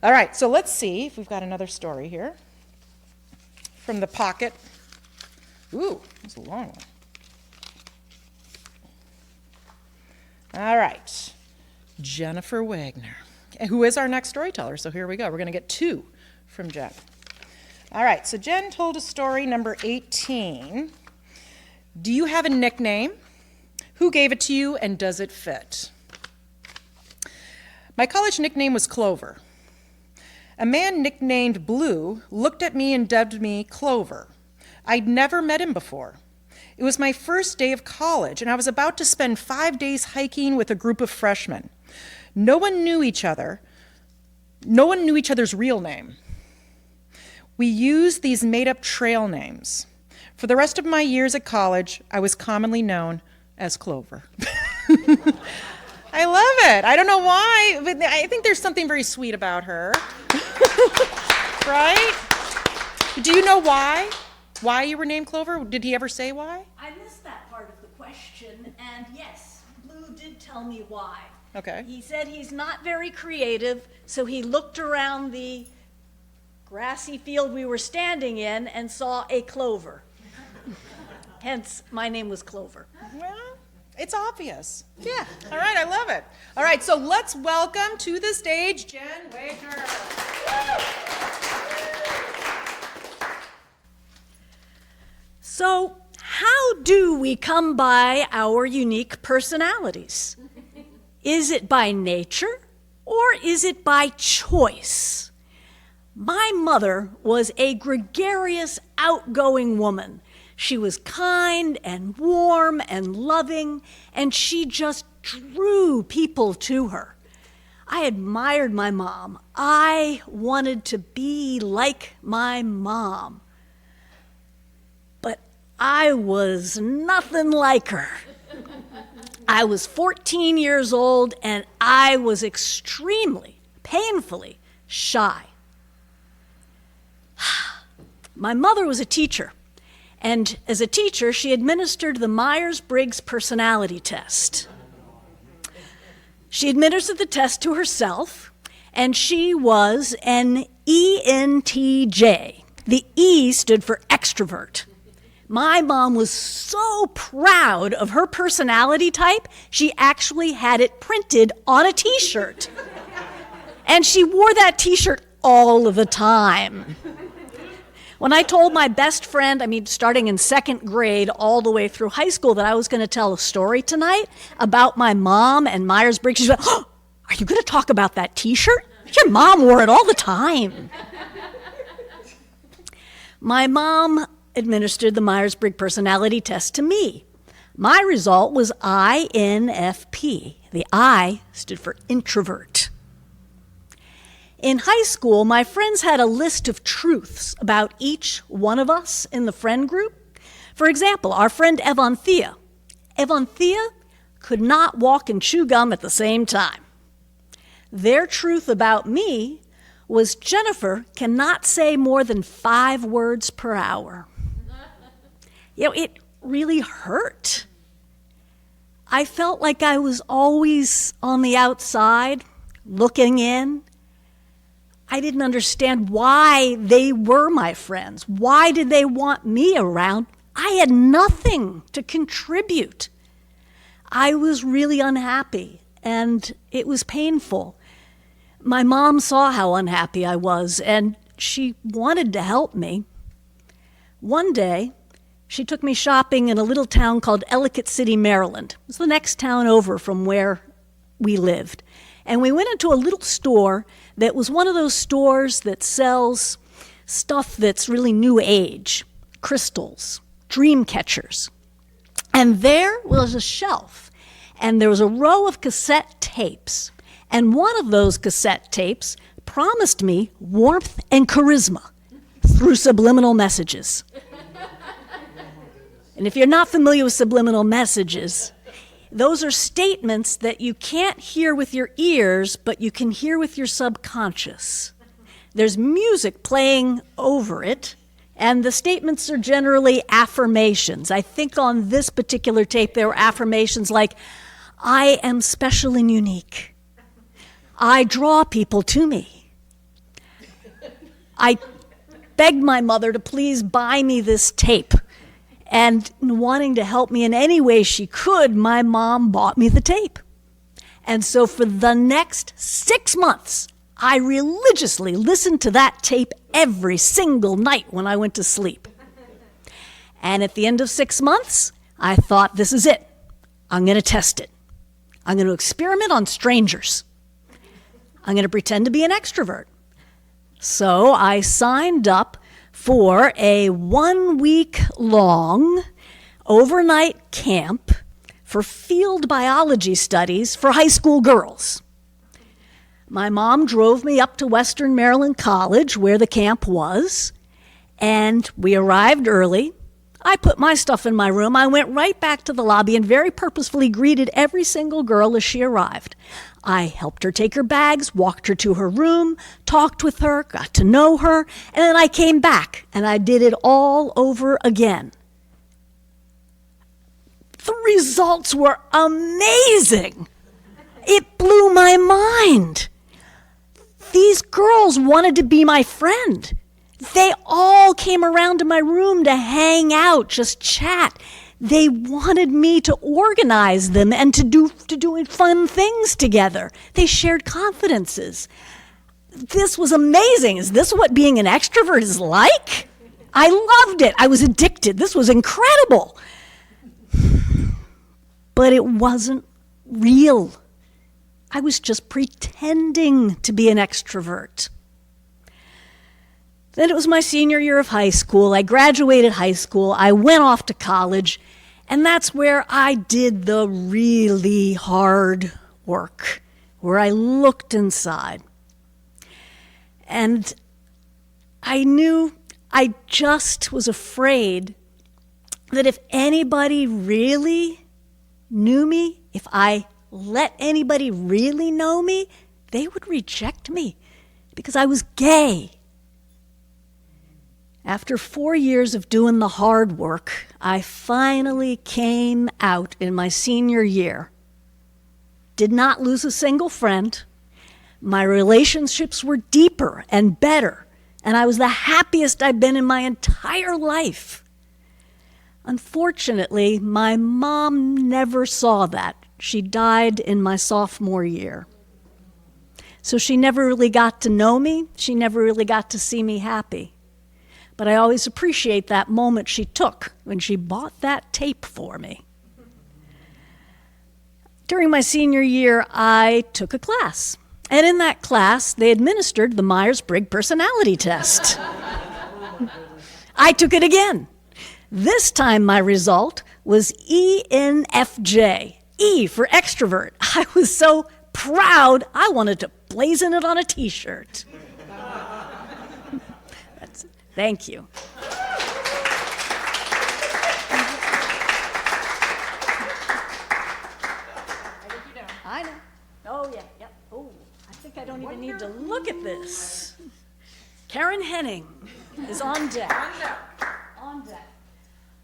All right, so let's see if we've got another story here from the pocket. Ooh, that's a long one. All right, Jennifer Wagner, who is our next storyteller. So here we go. We're going to get 2 from Jen. All right, so Jen told a story number 18. Do you have a nickname? Who gave it to you, and does it fit? My college nickname was Clover. A man nicknamed Blue looked at me and dubbed me Clover. I'd never met him before. It was my first day of college, and I was about to spend 5 days hiking with a group of freshmen. No one knew each other's real name. We used these made-up trail names. For the rest of my years at college, I was commonly known as Clover. I love it. I don't know why, but I think there's something very sweet about her. Right? Do you know why? Why you were named Clover? Did he ever say why? I missed that part of the question, and yes, Blue did tell me why. Okay. He said he's not very creative, so he looked around the grassy field we were standing in and saw a clover. Hence, my name was Clover. Well, it's obvious. Yeah. All right, I love it. All right, so let's welcome to the stage Jen Wagner. So, how do we come by our unique personalities? Is it by nature or is it by choice? My mother was a gregarious, outgoing woman. She was kind and warm and loving, and she just drew people to her. I admired my mom. I wanted to be like my mom. But I was nothing like her. I was 14 years old, and I was extremely, painfully shy. My mother was a teacher. And as a teacher, she administered the Myers-Briggs personality test. She administered the test to herself, and she was an ENTJ. The E stood for extrovert. My mom was so proud of her personality type, she actually had it printed on a t-shirt. And she wore that t-shirt all of the time. When I told my best friend, starting in 2nd grade all the way through high school, that I was going to tell a story tonight about my mom and Myers-Briggs, she said, "Oh, are you going to talk about that t-shirt? Your mom wore it all the time." My mom administered the Myers-Briggs personality test to me. My result was INFP. The I stood for introvert. In high school, my friends had a list of truths about each one of us in the friend group. For example, our friend Evanthea. Evanthea could not walk and chew gum at the same time. Their truth about me was Jennifer cannot say more than 5 words per hour. It really hurt. I felt like I was always on the outside, looking in. I didn't understand why they were my friends. Why did they want me around? I had nothing to contribute. I was really unhappy, and it was painful. My mom saw how unhappy I was, and she wanted to help me. One day, she took me shopping in a little town called Ellicott City, Maryland. It was the next town over from where we lived. And we went into a little store that was one of those stores that sells stuff that's really new age, crystals, dream catchers. And there was a shelf, and there was a row of cassette tapes. And one of those cassette tapes promised me warmth and charisma through subliminal messages. And if you're not familiar with subliminal messages, those are statements that you can't hear with your ears, but you can hear with your subconscious. There's music playing over it, and the statements are generally affirmations. I think on this particular tape there were affirmations like, I am special and unique. I draw people to me. I begged my mother to please buy me this tape. And wanting to help me in any way she could, my mom bought me the tape. And so for the next 6 months, I religiously listened to that tape every single night when I went to sleep. And at the end of 6 months, I thought, this is it. I'm going to test it. I'm going to experiment on strangers. I'm going to pretend to be an extrovert. So I signed up for a 1-week-long overnight camp for field biology studies for high school girls. My mom drove me up to Western Maryland College, where the camp was, and we arrived early. I put my stuff in my room. I went right back to the lobby and very purposefully greeted every single girl as she arrived. I helped her take her bags, walked her to her room, talked with her, got to know her, and then I came back and I did it all over again. The results were amazing. It blew my mind. These girls wanted to be my friend. They all came around to my room to hang out, just chat. They wanted me to organize them and to do fun things together. They shared confidences. This was amazing. Is this what being an extrovert is like? I loved it. I was addicted. This was incredible. But it wasn't real. I was just pretending to be an extrovert. Then it was my senior year of high school. I graduated high school. I went off to college, and that's where I did the really hard work, where I looked inside. And I knew I just was afraid that if anybody really knew me, if I let anybody really know me, they would reject me because I was gay. After 4 years of doing the hard work, I finally came out in my senior year. Did not lose a single friend. My relationships were deeper and better, and I was the happiest I've been in my entire life. Unfortunately, my mom never saw that. She died in my sophomore year. So she never really got to know me. She never really got to see me happy. But I always appreciate that moment she took when she bought that tape for me. During my senior year, I took a class. And in that class, they administered the Myers-Briggs personality test. I took it again. This time my result was ENFJ, E for extrovert. I was so proud, I wanted to blazon it on a t-shirt. Thank you. I know. Oh, yeah. Yep. Oh, I think I don't even need to look at this. Karen Henning is on deck. On deck.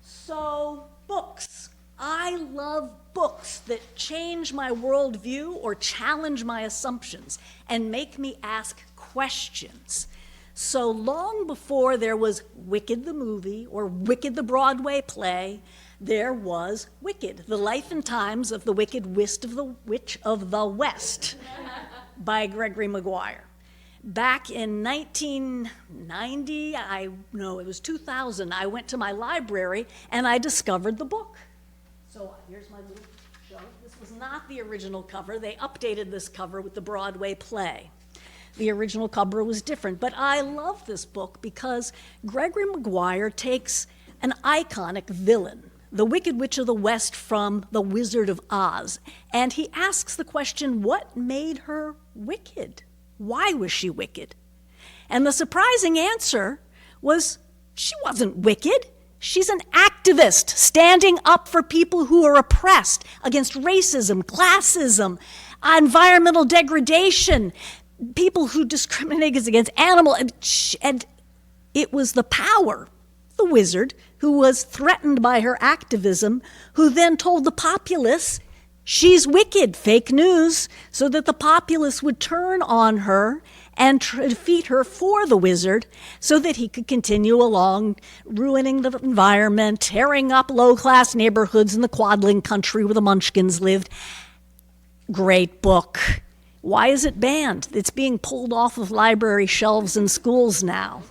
So, books. I love books that change my worldview or challenge my assumptions and make me ask questions. So long before there was Wicked the movie or Wicked the Broadway play, there was Wicked, The Life and Times of the Wicked Witch of the West by Gregory Maguire. Back in 1990, it was 2000, I went to my library and I discovered the book. So here's my little show. This was not the original cover. They updated this cover with the Broadway play. The original cover was different, but I love this book because Gregory Maguire takes an iconic villain, the Wicked Witch of the West from The Wizard of Oz, and he asks the question, what made her wicked? Why was she wicked? And the surprising answer was, she wasn't wicked. She's an activist standing up for people who are oppressed against racism, classism, environmental degradation, people who discriminate against animals, and it was the power, the wizard, who was threatened by her activism, who then told the populace she's wicked, fake news, so that the populace would turn on her and defeat her for the wizard so that he could continue along ruining the environment, tearing up low-class neighborhoods in the Quadling country where the Munchkins lived. Great book. Why is it banned? It's being pulled off of library shelves in schools now.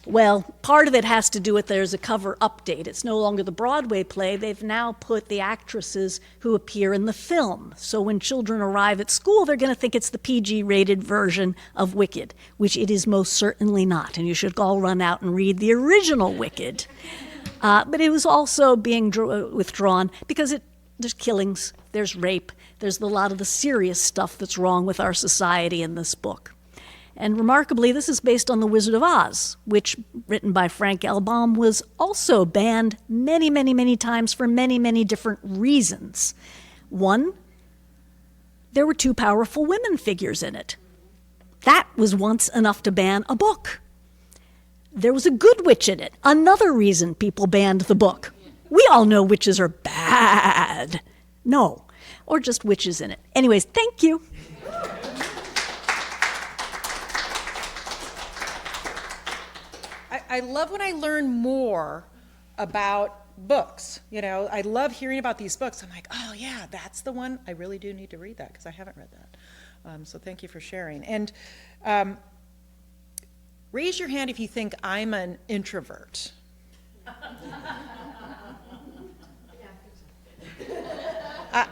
Well, part of it has to do with there's a cover update. It's no longer the Broadway play. They've now put the actresses who appear in the film. So when children arrive at school, they're going to think it's the PG-rated version of Wicked, which it is most certainly not. And you should all run out and read the original Wicked. But it was also being withdrawn because there's killings, there's rape, there's a lot of the serious stuff that's wrong with our society in this book. And remarkably, this is based on The Wizard of Oz, which, written by Frank Elbaum, was also banned many, many, many times for many, many different reasons. One, there were 2 powerful women figures in it. That was once enough to ban a book. There was a good witch in it. Another reason people banned the book. We all know witches are bad. No, or just witches in it. Anyways, thank you. I love when I learn more about books. You know, I love hearing about these books. I'm like, oh yeah, that's the one. I really do need to read that because I haven't read that. So thank you for sharing. And raise your hand if you think I'm an introvert.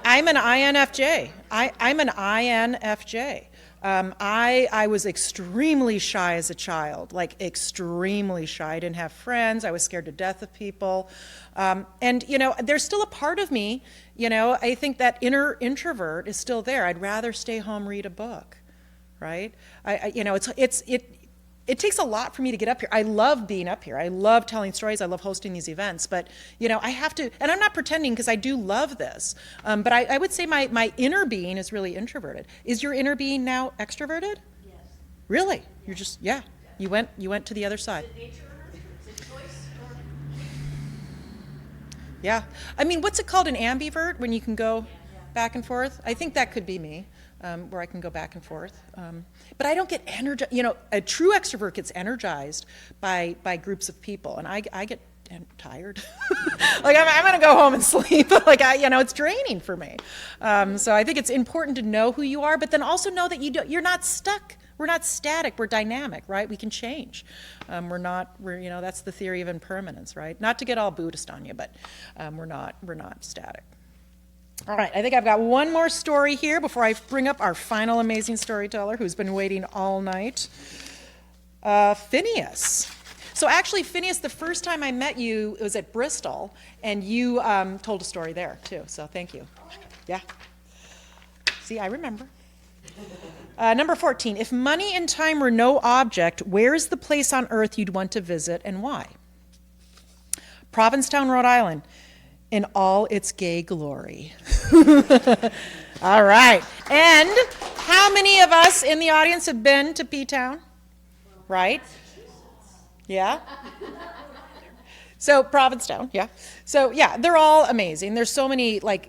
I'm an INFJ. I'm an INFJ. I was extremely shy as a child, like extremely shy. I didn't have friends. I was scared to death of people. And, you know, there's still a part of me, you know, I think that inner introvert is still there. I'd rather stay home, read a book, right? You know, it takes a lot for me to get up here. I love being up here. I love telling stories. I love hosting these events. But, you know, I have to, and I'm not pretending because I do love this. But I would say my inner being is really introverted. Is your inner being now extroverted? Yes. Really? You're just, yeah. You went to the other side. Is it nature or is it choice? Yeah. I mean, what's it called, an ambivert, when you can go back and forth? I think that could be me. Where I can go back and forth. But I don't get energized. You know, a true extrovert gets energized by groups of people, and I get tired. Like, I'm going to go home and sleep. Like, you know, it's draining for me. So I think it's important to know who you are, but then also know that you're not stuck. We're not static. We're dynamic, right? We can change. You know, that's the theory of impermanence, right? Not to get all Buddhist on you, but we're not static. All right, I think I've got one more story here before I bring up our final amazing storyteller who's been waiting all night. Phineas. So actually, Phineas, the first time I met you, it was at Bristol, and you told a story there, too, so thank you. Yeah. See, I remember. Number 14, if money and time were no object, where is the place on earth you'd want to visit and why? Provincetown, Rhode Island. In all its gay glory. All right. And how many of us in the audience have been to P-Town? Right? Yeah? So Provincetown, yeah. So yeah, they're all amazing. There's so many like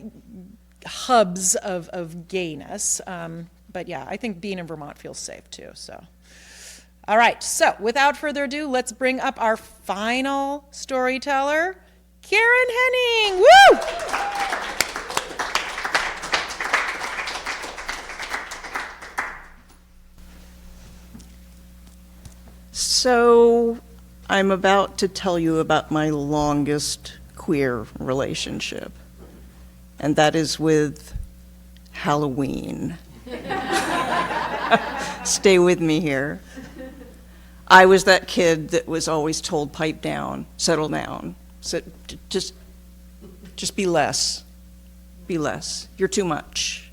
hubs of gayness. But yeah, I think being in Vermont feels safe too. So, all right. So without further ado, let's bring up our final storyteller, Karen Henning. Woo! So, I'm about to tell you about my longest queer relationship, and that is with Halloween. Stay with me here. I was that kid that was always told, pipe down, settle down. So just be less. Be less. You're too much.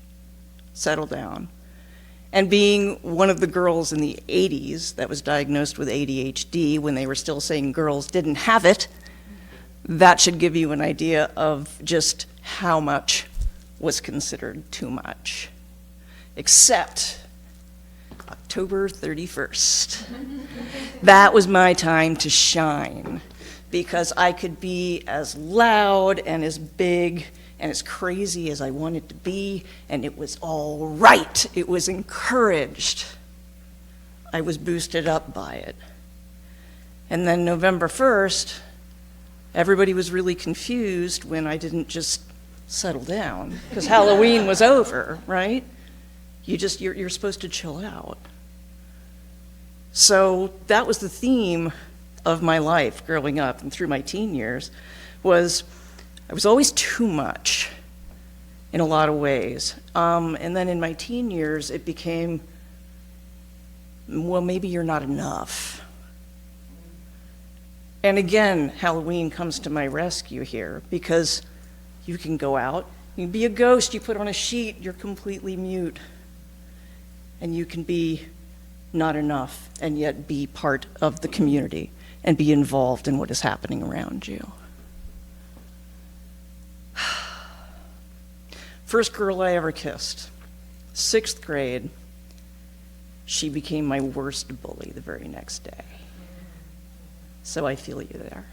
Settle down. And being one of the girls in the 80s that was diagnosed with ADHD when they were still saying girls didn't have it, that should give you an idea of just how much was considered too much. Except October 31st. That was my time to shine, because I could be as loud and as big and as crazy as I wanted to be, and it was all right. It was encouraged. I was boosted up by it. And then November 1st, everybody was really confused when I didn't just settle down, because Halloween was over, right? You're supposed to chill out. So that was the theme of my life growing up and through my teen years, was I was always too much in a lot of ways. And then in my teen years, it became, well, maybe you're not enough. And again, Halloween comes to my rescue here, because you can go out, you can be a ghost, you put on a sheet, you're completely mute. And you can be not enough and yet be part of the community and be involved in what is happening around you. First girl I ever kissed, 6th grade, she became my worst bully the very next day. So I feel you there.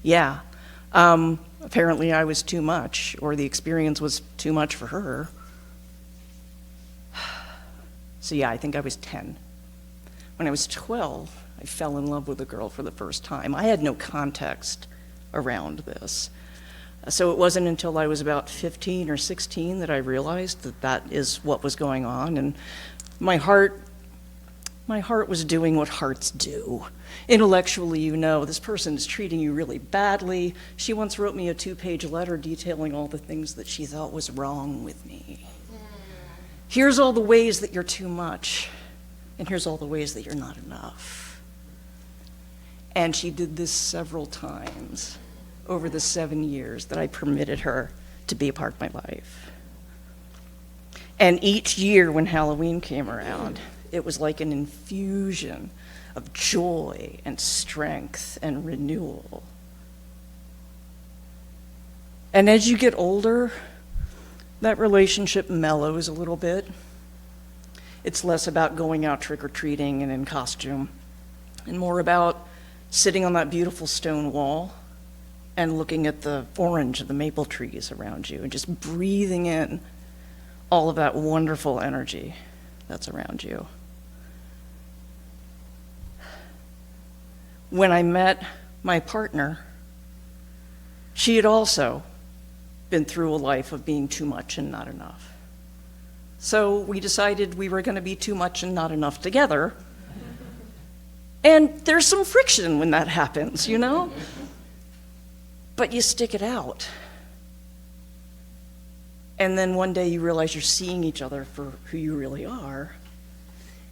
Yeah, apparently I was too much, or the experience was too much for her. So yeah, I think I was 10. When I was 12, I fell in love with a girl for the first time. I had no context around this. So it wasn't until I was about 15 or 16 that I realized that that is what was going on, and my heart was doing what hearts do. Intellectually, you know, this person is treating you really badly. She once wrote me a 2-page letter detailing all the things that she thought was wrong with me. Here's all the ways that you're too much, and here's all the ways that you're not enough. And she did this several times over the 7 years that I permitted her to be a part of my life. And each year when Halloween came around, it was like an infusion of joy and strength and renewal. And as you get older, that relationship mellows a little bit. It's less about going out trick-or-treating and in costume, and more about sitting on that beautiful stone wall and looking at the orange of the maple trees around you and just breathing in all of that wonderful energy that's around you. When I met my partner, she had also been through a life of being too much and not enough. So we decided we were going to be too much and not enough together. And there's some friction when that happens, you know? But you stick it out. And then one day you realize you're seeing each other for who you really are,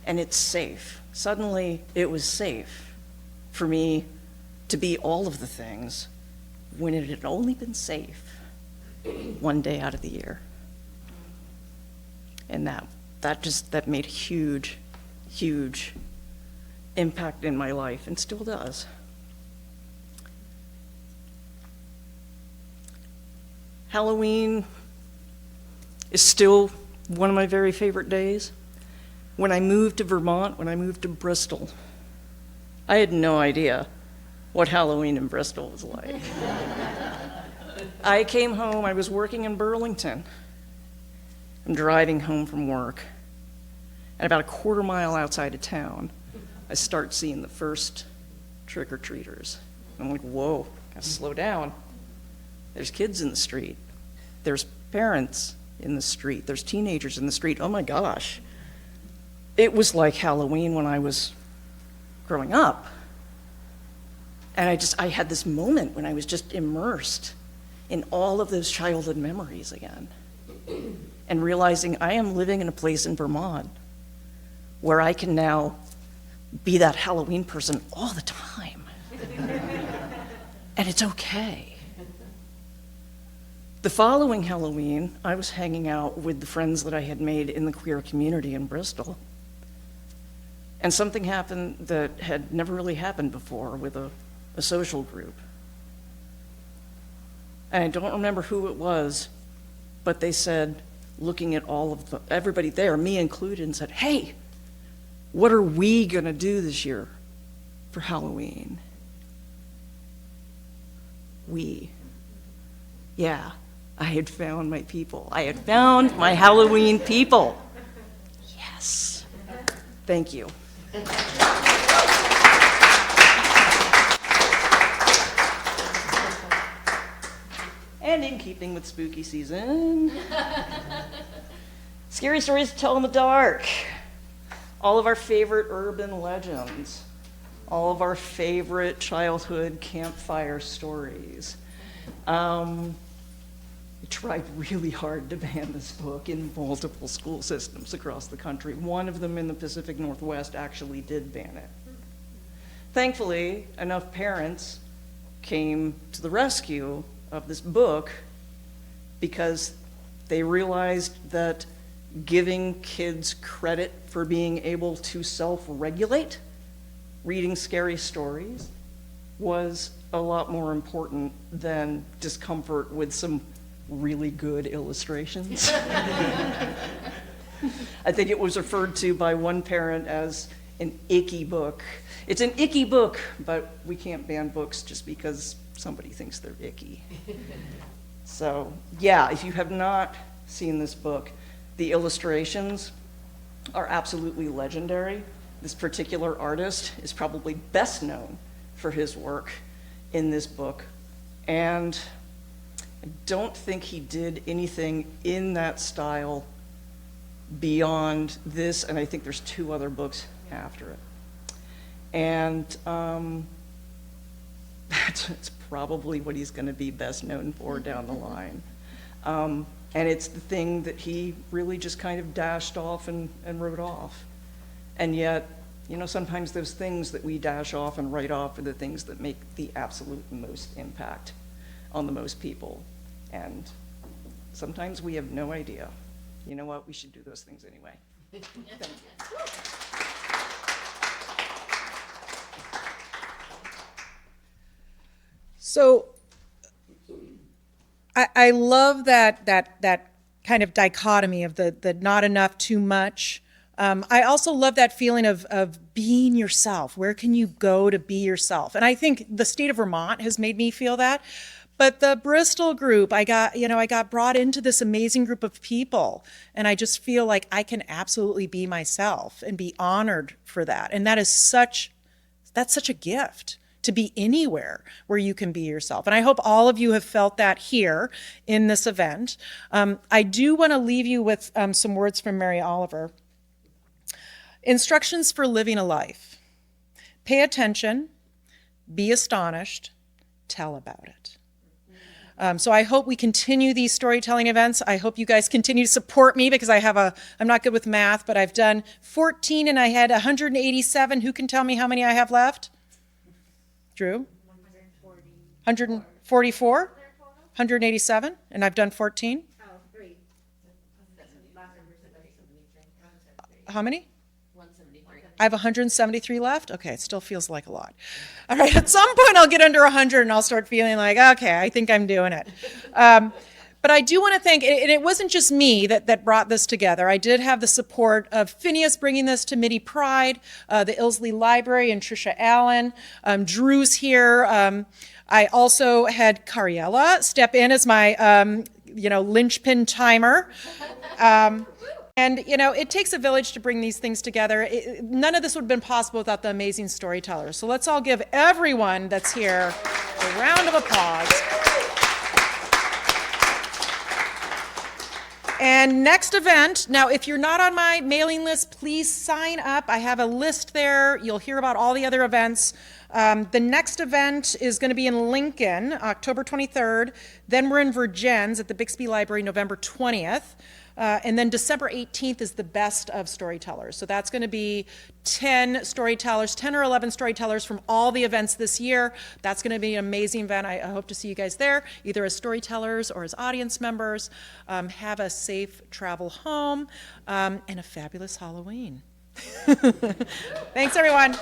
and it's safe. Suddenly, it was safe for me to be all of the things when it had only been safe one day out of the year. And that made a huge, huge impact in my life, and still does. Halloween is still one of my very favorite days. When I moved to Vermont, when I moved to Bristol, I had no idea what Halloween in Bristol was like. I came home, I was working in Burlington. I'm driving home from work, and about a quarter mile outside of town, I start seeing the first trick-or-treaters. I'm like, whoa, gotta slow down. There's kids in the street. There's parents in the street. There's teenagers in the street. Oh my gosh. It was like Halloween when I was growing up. And I had this moment when I was just immersed in all of those childhood memories again. And realizing I am living in a place in Vermont where I can now be that Halloween person all the time. And it's okay. The following Halloween, I was hanging out with the friends that I had made in the queer community in Bristol. And something happened that had never really happened before with a social group. And I don't remember who it was, but they said, looking at everybody there, me included, and said, hey, what are we gonna do this year for Halloween? We. Yeah, I had found my people. I had found my Halloween people. Yes. Thank you. And in keeping with spooky season, scary stories to tell in the dark. All of our favorite urban legends. All of our favorite childhood campfire stories. I tried really hard to ban this book in multiple school systems across the country. One of them in the Pacific Northwest actually did ban it. Thankfully, enough parents came to the rescue of this book because they realized that giving kids credit for being able to self-regulate reading scary stories was a lot more important than discomfort with some really good illustrations. I think it was referred to by one parent as an icky book. It's an icky book, but we can't ban books just because somebody thinks they're icky. So, yeah, if you have not seen this book, the illustrations are absolutely legendary. This particular artist is probably best known for his work in this book, and I don't think he did anything in that style beyond this, and I think there's 2 other books after it. And that's probably what he's going to be best known for down the line. And it's the thing that he really just kind of dashed off and wrote off. And yet, you know, sometimes those things that we dash off and write off are the things that make the absolute most impact on the most people. And sometimes we have no idea. You know what? We should do those things anyway. Thank you. So I love that kind of dichotomy of the not enough, too much. I also love that feeling of being yourself. Where can you go to be yourself? And I think the state of Vermont has made me feel that. But the Bristol group, I got brought into this amazing group of people, and I just feel like I can absolutely be myself and be honored for that. And that's such a gift, to be anywhere where you can be yourself. And I hope all of you have felt that here in this event. I do want to leave you with some words from Mary Oliver. Instructions for living a life. Pay attention, be astonished, tell about it. So I hope we continue these storytelling events. I hope you guys continue to support me because I'm not good with math, but I've done 14 and I had 187. Who can tell me how many I have left? Drew? 144? 187? And I've done 14? How many? I have 173 left? Okay, it still feels like a lot. All right, at some point I'll get under 100 and I'll start feeling like, okay, I think I'm doing it. But I do want to thank, and it wasn't just me that brought this together. I did have the support of Phineas bringing this to Midi Pride, the Ilsley Library and Trisha Allen. Drew's here. I also had Cariella step in as my, linchpin timer. And, it takes a village to bring these things together. None of this would have been possible without the amazing storytellers. So let's all give everyone that's here a round of applause. And next event, now if you're not on my mailing list, please sign up. I have a list there. You'll hear about all the other events. The next event is going to be in Lincoln, October 23rd. Then we're in Virgins at the Bixby Library, November 20th. And then December 18th is the best of storytellers. So that's going to be 10 or 11 storytellers from all the events this year. That's going to be an amazing event. I hope to see you guys there, either as storytellers or as audience members. Have a safe travel home and a fabulous Halloween. Thanks, everyone.